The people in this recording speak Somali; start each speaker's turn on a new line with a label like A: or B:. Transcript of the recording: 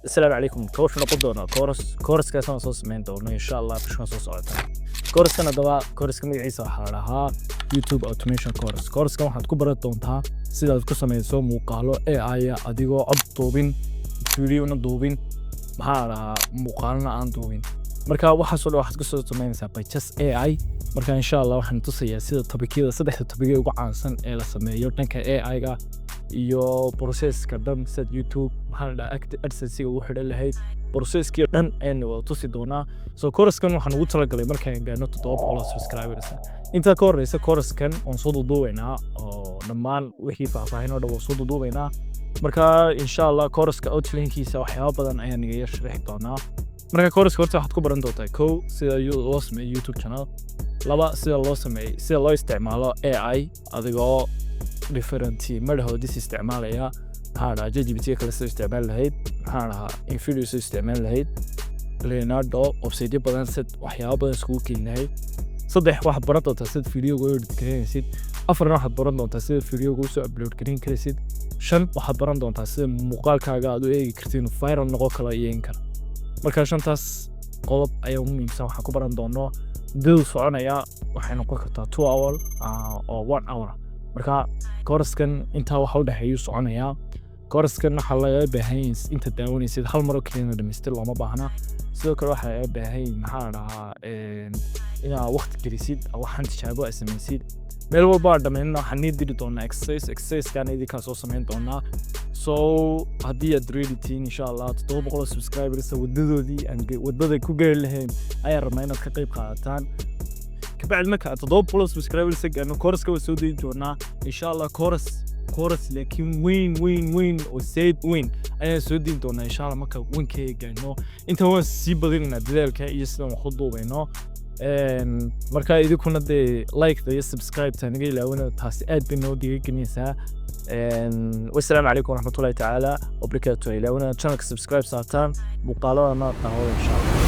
A: السلام عليكم كورس نقدونا كورس كاسنا صوص من دونه إن شاء الله بشكل صوص عطا كورس كنا دوا كورس كنا عيسى حالها يوتيوب أوتوميشن كورس كنا حد كبر دونتها سيدا القسم يسوع مقالو أي أديكو عبطوبين فيديو ندوبين محارها مقالنا عن دوبين marka waxa soo waxaad ku soo tumeynaysaa by just AI marka insha Allah waxaan tusayaa sida topicyada saddexda topic ugu caansan ee la sameeyo dhanka AI ga iyo processka dhan sida YouTube maxaa AdSense ugu xidhan lahayd processkii dhan ayaan wada tusi doonaa soo Courskan waxaan ugu talagalay markaan gaarno 700 subscribers inta ka horeysa Courskan on soo duubaynaa oo dhammaan wixii faahfaahin oo dhan soo duubaynaa marka insha Allah Courska outlinekiisa waxyaabo badan ayaan iga sharxi doonaa marka course horta waxaad ku baran doontaa kow sida loo sameeyo YouTube channel laba sida loo isticmaalo AI adigoo different madahoodis isticmaalaya hada GPT kala soo isticmaal lahayd hada Anfici soo isticmaal lahayd Leonardo website badan sid waxyaabo badan isku keenay saddex waxaad baran doontaa sida video-ga edit gareynaysid afar waxaad baran doontaa sida video-ga soo upload gareyn karaysid shan waxaad baran doontaa sida muuqaalkaaga aad u eegi kartid inuu viral noqon karo iyo in kale marka shantaas qodob ayaa muhiimsan waxa ku baran doono dil soconaya waxay noqon kartaa 2 hour oo 1 hour marka Courskan inta waxa u dhaxeeyo soconaya Courskan waxa laga baahan yahay inta daawanaysid hal mar oo kaliya dhameystir lama baahna sidoo kale waxa ay baahan maxaa dhahaa ina waqti gelisid waxaan tijaabo samaysid meel walba dhameeyna waxaan diri doonaa exercise kan idinka soo sameyn doonaa so hadii aad ready tiin insha Allah 700 subscribers wadadoodii aan wadada ku gaar lahayn ayaan rabnaa inaad ka qayb qaadataan kabacdi marka 700 subscribers aan Courseka soo deyn doonaa insha Allah course laakiin win oo said win ayaan soo deyn doonaa insha Allah marka winkay gaano inta waan si badinna dadaalka iyo sida wax u duubayno marka idinkuna de like iyo subscribe taniga ilaawina taasi aad bay noo dhiirigelinaysaa والسلام عليكم ورحمة الله تعالى وبركاته. لو أنا channel subscribe ساعتان مقالة ما قهوة إن شاء الله.